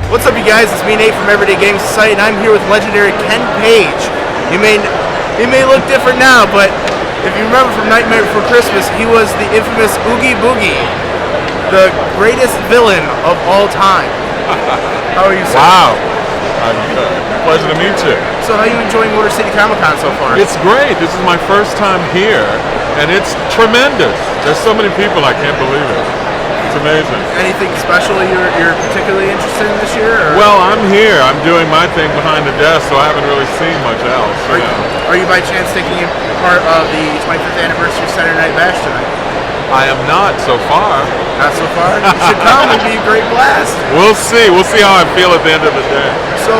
What's up, you guys? It's me, Nate from Everyday Gaming Society, and I'm here with legendary Ken Page. He may look different now, but if you remember from Nightmare Before Christmas, he was the infamous Oogie Boogie, the greatest villain of all time. How are you, sir? Wow. I'm good. Pleasure to meet you. So how are you enjoying Motor City Comic Con so far? It's great. This is my first time here, and it's tremendous. There's so many people, I can't believe it. It's amazing. Anything special you're particularly interested in this year? Or? Well, I'm here. I'm doing my thing behind the desk, so I haven't really seen much else. Are you by chance taking part of the 25th anniversary Saturday Night Bash tonight? I am not so far. Not so far? You should come. It'd be a great blast. We'll see. We'll see how I feel at the end of the day. So,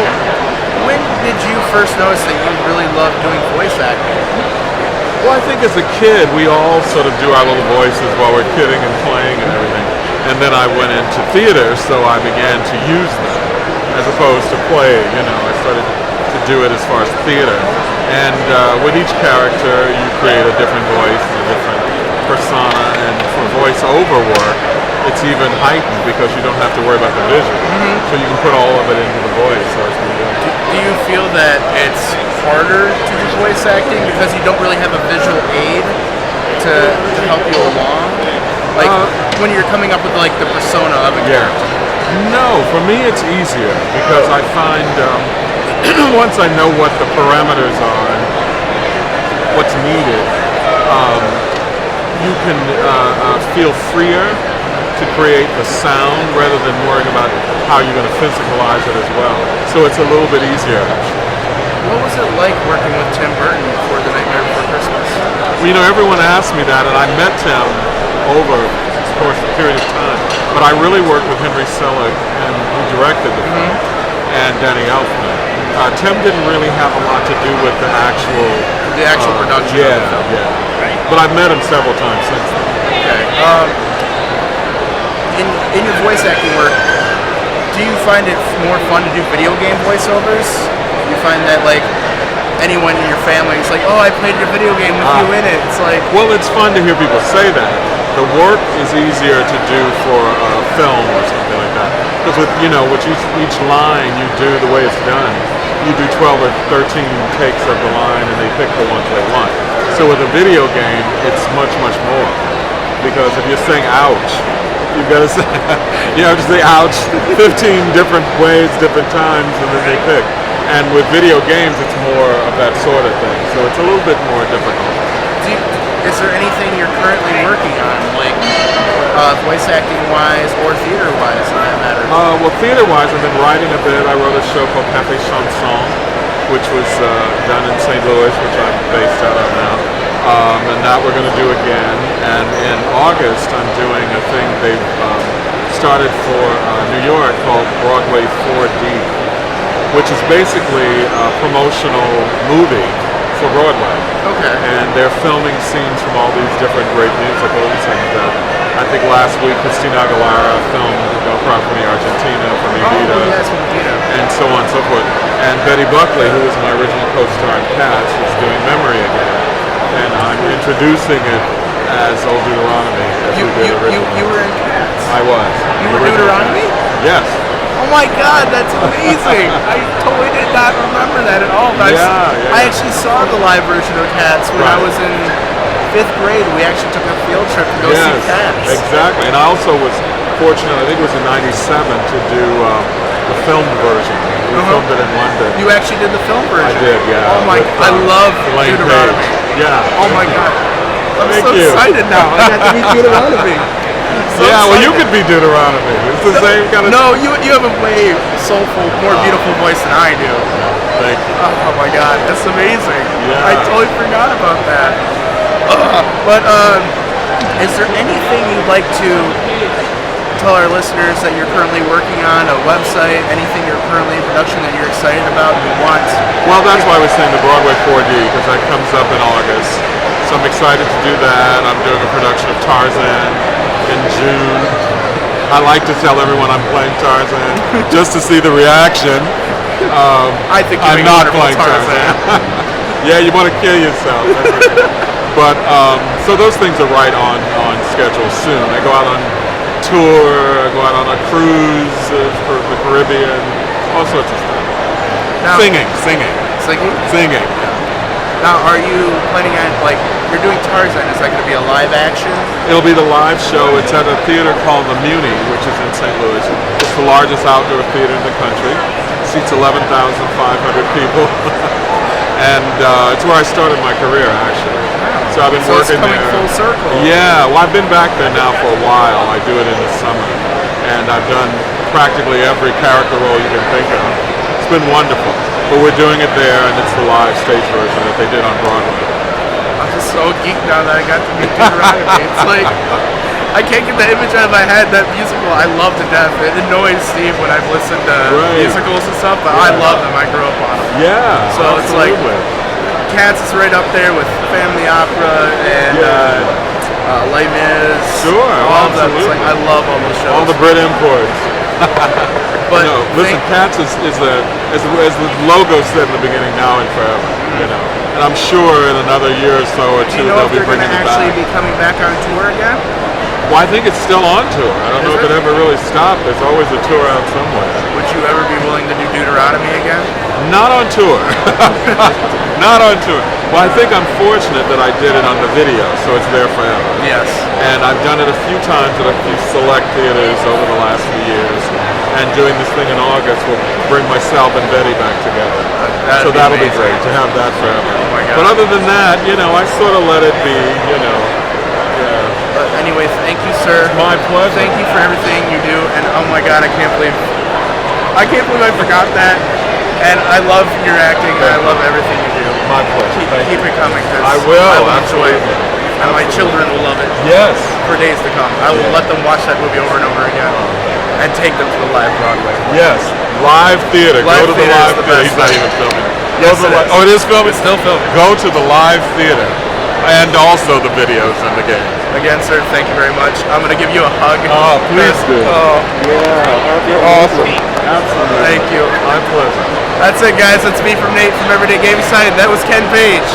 when did you first notice that you really loved doing voice acting? Well, I think as a kid, we all sort of do our little voices while we're kidding and playing and everything. And then I went into theater, so I began to use them as opposed to play. I started to do it as far as theater. And with each character, you create a different voice, a different persona, and for voice-over work, it's even heightened because you don't have to worry about the vision. So you can put all of it into the voice. So it's really good. Do you feel that it's harder to do voice acting because you don't really have a visual aid to help you along? Like when you're coming up with like the persona of a character? No, for me it's easier because I find once I know what the parameters are and what's needed, you can feel freer to create the sound rather than worrying about how you're going to physicalize it as well. So it's a little bit easier. What was it like working with Tim Burton for The Nightmare Before Christmas? Well, everyone asked me that, and I met Tim over, of course, a period of time. But I really worked with Henry Selick, and who directed the film, and Danny Elfman. Tim didn't really have a lot to do with the actual production. Yeah. Right. But I've met him several times since then. Okay. In your voice acting work, do you find it more fun to do video game voiceovers? You find that like anyone in your family is like, oh, I played your video game with you in it. It's like, well, it's fun to hear people say that. The work is easier to do for a film or something like that because with each line you do the way it's done. You do 12 or 13 takes of the line and they pick the ones they want. So with a video game, it's much more because if you're saying ouch, you've got to say you have to say ouch 15 different ways, different times, and then they pick. And with video games, it's more of that sort of thing. So it's a little bit more difficult. Is there anything you're currently working on, like voice acting wise or theater wise, in that matter? Well, theater wise, I've been writing a bit. I wrote a show called Café Chanson, which was done in St. Louis, which I'm based out of now. And that we're going to do again. And in August, I'm doing a thing they've started for New York called Broadway 4D, which is basically a promotional movie for Broadway. Okay. And they're filming scenes from all these different great musicals. And I think last week Christina Aguilera filmed Opera from Argentina, from Evita, and so on and so forth. And Betty Buckley, who was my original co-star in Cats, is doing Memory again. And I'm introducing it as Old Deuteronomy, as we did originally. You were in Cats? I was. You were Deuteronomy? Yes. Oh my God, that's amazing! I totally did not remember that at all. But I actually saw the live version of Cats when I was in 5th grade. We actually took a field trip to go see Cats. Exactly. And I also was fortunate, I think it was in '97, to do the filmed version. We filmed it in London. You actually did the film version? I did, yeah. Oh my, I love Deuteronomy. Yeah. Oh my God. I'm so excited now. I got to meet Deuteronomy. Well, you could be Deuteronomy. It's the same kind of. No, you have a way soulful, more beautiful voice than I do. Thank you. Oh my God, that's amazing. Yeah. I totally forgot about that. But is there anything you'd like to tell our listeners that you're currently working on, a website, anything you're currently in production that you're excited about, you want? Well, that's why I was saying the Broadway 4D, because that comes up in August. So I'm excited to do that. I'm doing a production of Tarzan in June. I like to tell everyone I'm playing Tarzan just to see the reaction. I think I'm not playing Tarzan. Yeah, you want to kill yourself. But so those things are right on schedule soon. They go out on tour, go out on a cruise for the Caribbean, all sorts of stuff. Now, Singing. Singing? Now, are you planning on, like, you're doing Tarzan, is that going to be a live action? It'll be the live show. It's at a theater called the Muni, which is in St. Louis. It's the largest outdoor theater in the country. Seats 11,500 people. And it's where I started my career, actually. So I've been working it's coming there. full circle. Yeah, well, I've been back there now for a while. I do it in the summer. And I've done practically every character role you can think of. It's been wonderful. But we're doing it there, and it's the live stage version that they did on Broadway. I'm just so geeked now that I got to meet Deuteronomy. It's like, I can't get the image out of my head. That musical, I love to death. It annoys Steve when I've listened to musicals and stuff, but I love them. I grew up on them. Yeah, so absolutely. It's like, Cats is right up there with Family Opera and Les Mis. Sure, all of them. absolutely. It's like, I love all those shows. All the Brit imports. But no, listen, Cats is as the logo said in the beginning, now and forever. You know, and I'm sure in another year or so or two do you know they'll if be they're going bringing to it actually back. be coming back on tour again? Well, I think it's still on tour. I don't know if it ever really stopped. There's always a tour out somewhere. Would you ever be willing to do Deuteronomy again? Not on tour. Not on tour. Well, I think I'm fortunate that I did it on the video, so it's there forever. Yes. And I've done it a few times at a few select theaters over the last few years. And doing this thing in August will bring myself and Betty back together. So that'll be great to have that forever. Oh my God. But other than that, you know, I sort of let it be, you know. But anyway, thank you, sir. My pleasure. Thank you for everything you do. And oh my God, I can't believe I forgot that. And I love your acting, and I love everything you do. My pleasure. Keep it coming, because I will. I will enjoy it. Absolutely. And my children will love it Yes. for days to come. I will let them watch that movie over and over again and take them to the live Broadway. Yes. Live theater. Live Go to the theater is live the theater. best He's not thing. even filming. Yes, Go to the it is. Oh, it is filming? It's still filming. Go to the live theater. And also the videos and the games. Again, sir, thank you very much. I'm going to give you a hug. Oh, please do. Oh, Yeah. You're awesome. Absolutely. thank you. My pleasure. That's it, guys. That's me from Nate from Everyday Game Side. That was Ken Page.